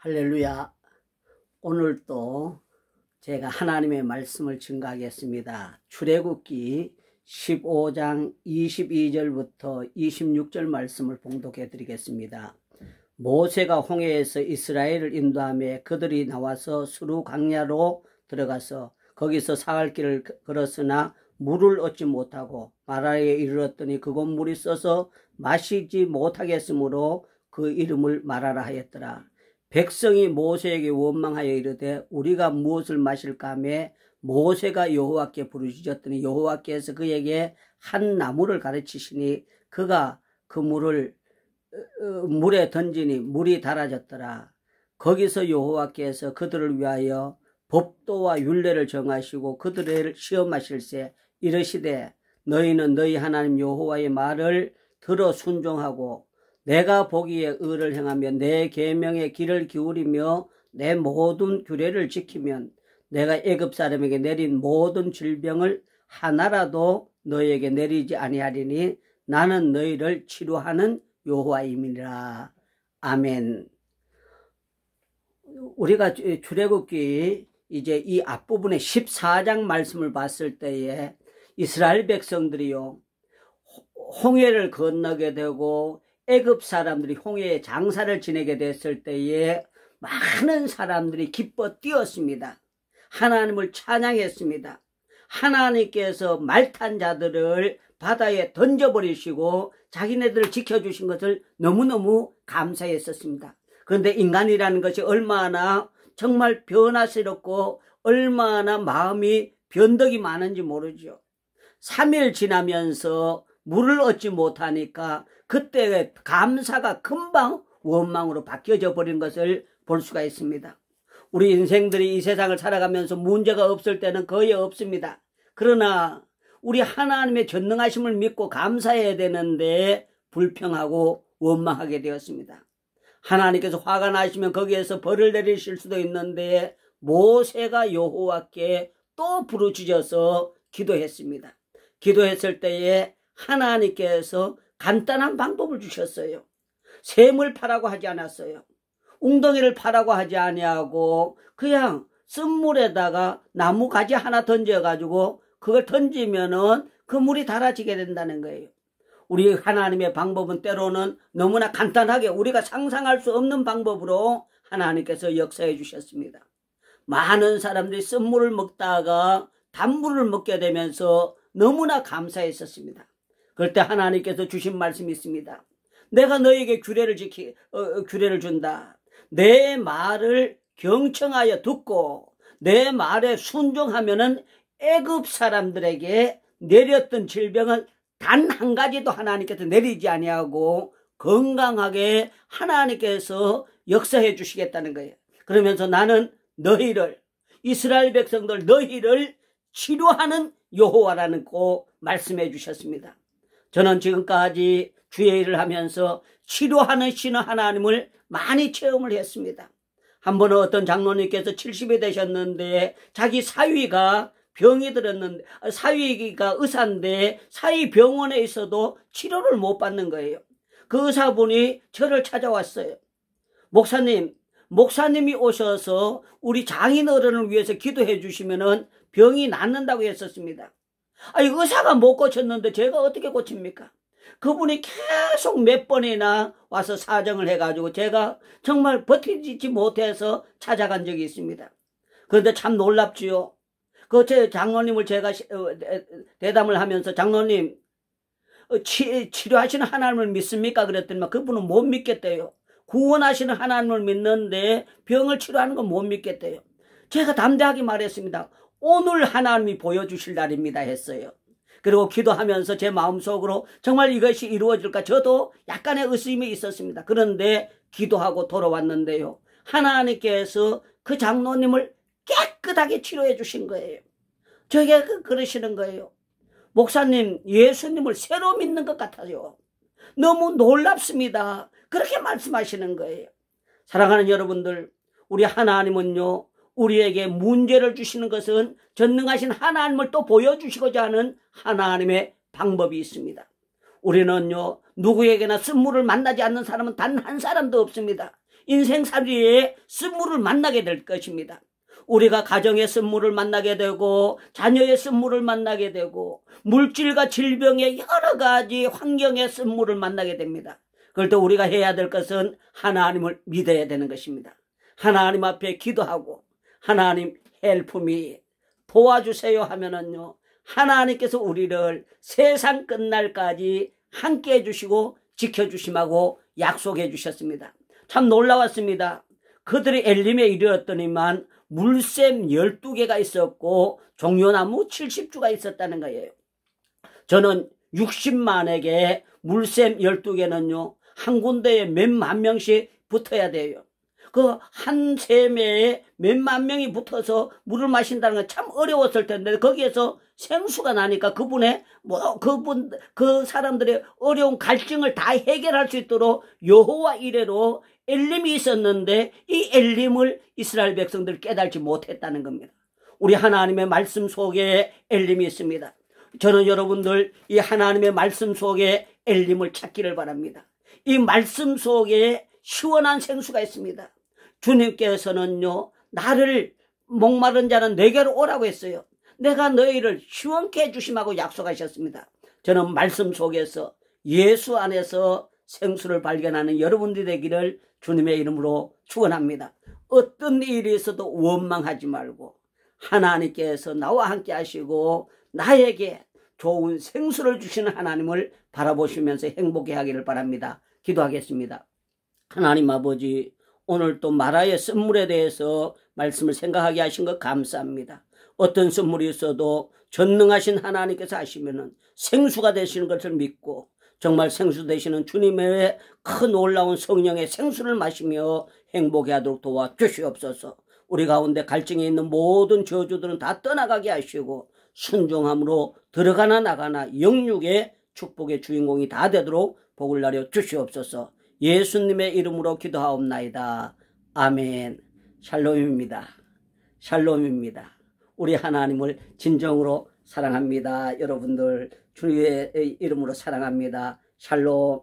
할렐루야. 오늘 또 제가 하나님의 말씀을 증거하겠습니다. 출애굽기 15장 22절부터 26절 말씀을 봉독해 드리겠습니다. 모세가 홍해에서 이스라엘을 인도하며 그들이 나와서 수르 광야로 들어가서 거기서 사흘길을 걸었으나 물을 얻지 못하고 마라에 이르렀더니 그곳 물이 써서 마시지 못하겠으므로 그 이름을 마라라 하였더라. 백성이 모세에게 원망하여 이르되 우리가 무엇을 마실까 하며 모세가 여호와께 부르짖었더니 여호와께서 그에게 한 나무를 가르치시니 그가 그 물을 물에 던지니 물이 달아졌더라. 거기서 여호와께서 그들을 위하여 법도와 율례를 정하시고 그들을 시험하실세 이르시되 너희는 너희 하나님 여호와의 말을 들어 순종하고 내가 보기에 의를 행하며 내 계명의 길을 기울이며 내 모든 규례를 지키면 내가 애굽 사람에게 내린 모든 질병을 하나라도 너희에게 내리지 아니하리니 나는 너희를 치료하는 여호와임이니라. 아멘. 우리가 출애굽기 이제 이 앞부분에 14장 말씀을 봤을 때에 이스라엘 백성들이요 홍해를 건너게 되고 애굽 사람들이 홍해에 장사를 지내게 됐을 때에 많은 사람들이 기뻐 뛰었습니다. 하나님을 찬양했습니다. 하나님께서 말탄 자들을 바다에 던져버리시고 자기네들을 지켜주신 것을 너무너무 감사했었습니다. 그런데 인간이라는 것이 얼마나 정말 변화스럽고 얼마나 마음이 변덕이 많은지 모르죠. 3일 지나면서 물을 얻지 못하니까 그때 감사가 금방 원망으로 바뀌어져 버린 것을 볼 수가 있습니다. 우리 인생들이 이 세상을 살아가면서 문제가 없을 때는 거의 없습니다. 그러나 우리 하나님의 전능하심을 믿고 감사해야 되는데 불평하고 원망하게 되었습니다. 하나님께서 화가 나시면 거기에서 벌을 내리실 수도 있는데 모세가 여호와께 또 부르짖어서 기도했습니다. 기도했을 때에 하나님께서 간단한 방법을 주셨어요. 샘을 파라고 하지 않았어요. 웅덩이를 파라고 하지 아니하고 그냥 쓴물에다가 나무 가지 하나 던져가지고 그걸 던지면은 그 물이 달아지게 된다는 거예요. 우리 하나님의 방법은 때로는 너무나 간단하게 우리가 상상할 수 없는 방법으로 하나님께서 역사해 주셨습니다. 많은 사람들이 쓴물을 먹다가 단물을 먹게 되면서 너무나 감사했었습니다. 그럴 때 하나님께서 주신 말씀이 있습니다. 내가 너에게 규례를 준다. 내 말을 경청하여 듣고 내 말에 순종하면은 애굽 사람들에게 내렸던 질병을 단 한 가지도 하나님께서 내리지 아니하고 건강하게 하나님께서 역사해 주시겠다는 거예요. 그러면서 나는 너희를 이스라엘 백성들 너희를 치료하는 여호와라는 꼭 말씀해 주셨습니다. 저는 지금까지 주의 일을 하면서 치료하는 신의 하나님을 많이 체험을 했습니다. 한 번은 어떤 장로님께서 70이 되셨는데 자기 사위가 병이 들었는데 사위가 의사인데 사위 병원에 있어도 치료를 못 받는 거예요. 그 의사분이 저를 찾아왔어요. 목사님이 오셔서 우리 장인 어른을 위해서 기도해 주시면은 병이 낫는다고 했었습니다. 아니 의사가 못 고쳤는데 제가 어떻게 고칩니까? 그분이 계속 몇 번이나 와서 사정을 해가지고 제가 정말 버티지 못해서 찾아간 적이 있습니다. 그런데 참 놀랍지요. 그 제 장로님을 제가 대담을 하면서 장로님 치료하시는 하나님을 믿습니까? 그랬더니 그분은 못 믿겠대요. 구원하시는 하나님을 믿는데 병을 치료하는 건 못 믿겠대요. 제가 담대하게 말했습니다. 오늘 하나님이 보여주실 날입니다 했어요. 그리고 기도하면서 제 마음속으로 정말 이것이 이루어질까 저도 약간의 의심이 있었습니다. 그런데 기도하고 돌아왔는데요. 하나님께서 그 장로님을 깨끗하게 치료해 주신 거예요. 저에게 그러시는 거예요. 목사님 예수님을 새로 믿는 것 같아요. 너무 놀랍습니다. 그렇게 말씀하시는 거예요. 사랑하는 여러분들, 우리 하나님은요 우리에게 문제를 주시는 것은 전능하신 하나님을 또 보여주시고자 하는 하나님의 방법이 있습니다. 우리는요 누구에게나 쓴물을 만나지 않는 사람은 단 한 사람도 없습니다. 인생살이에 쓴물을 만나게 될 것입니다. 우리가 가정의 쓴물을 만나게 되고 자녀의 쓴물을 만나게 되고 물질과 질병의 여러 가지 환경의 쓴물을 만나게 됩니다. 그럴 때 우리가 해야 될 것은 하나님을 믿어야 되는 것입니다. 하나님 앞에 기도하고 하나님 헬프미 도와주세요 하면은요, 하나님께서 우리를 세상 끝날까지 함께 해주시고 지켜주심하고 약속해 주셨습니다. 참 놀라웠습니다. 그들이 엘림에 이르렀더니만 물샘 12개가 있었고 종려나무 70주가 있었다는 거예요. 저는 60만에게 물샘 12개는요 한 군데에 몇만 명씩 붙어야 돼요. 그 한 샘에 몇만 명이 붙어서 물을 마신다는 건 참 어려웠을 텐데, 거기에서 생수가 나니까 그 사람들의 어려운 갈증을 다 해결할 수 있도록 여호와 이레로 엘림이 있었는데 이 엘림을 이스라엘 백성들 깨달지 못했다는 겁니다. 우리 하나님의 말씀 속에 엘림이 있습니다. 저는 여러분들 이 하나님의 말씀 속에 엘림을 찾기를 바랍니다. 이 말씀 속에 시원한 생수가 있습니다. 주님께서는요, 나를 목마른 자는 내게로 오라고 했어요. 내가 너희를 시원케 해주심하고 약속하셨습니다. 저는 말씀 속에서 예수 안에서 생수를 발견하는 여러분들이 되기를 주님의 이름으로 축원합니다. 어떤 일이 있어도 원망하지 말고 하나님께서 나와 함께 하시고 나에게 좋은 생수를 주시는 하나님을 바라보시면서 행복해 하기를 바랍니다. 기도하겠습니다. 하나님 아버지, 오늘 또 마라의 쓴물에 대해서 말씀을 생각하게 하신 것 감사합니다. 어떤 쓴물이 있어도 전능하신 하나님께서 하시면은 생수가 되시는 것을 믿고 정말 생수 되시는 주님의 큰 놀라운 성령의 생수를 마시며 행복해 하도록 도와주시옵소서. 우리 가운데 갈증에 있는 모든 저주들은 다 떠나가게 하시고 순종함으로 들어가나 나가나 영육의 축복의 주인공이 다 되도록 복을 나려 주시옵소서. 예수님의 이름으로 기도하옵나이다. 아멘. 샬롬입니다. 샬롬입니다. 우리 하나님을 진정으로 사랑합니다. 여러분들 주의 이름으로 사랑합니다. 샬롬.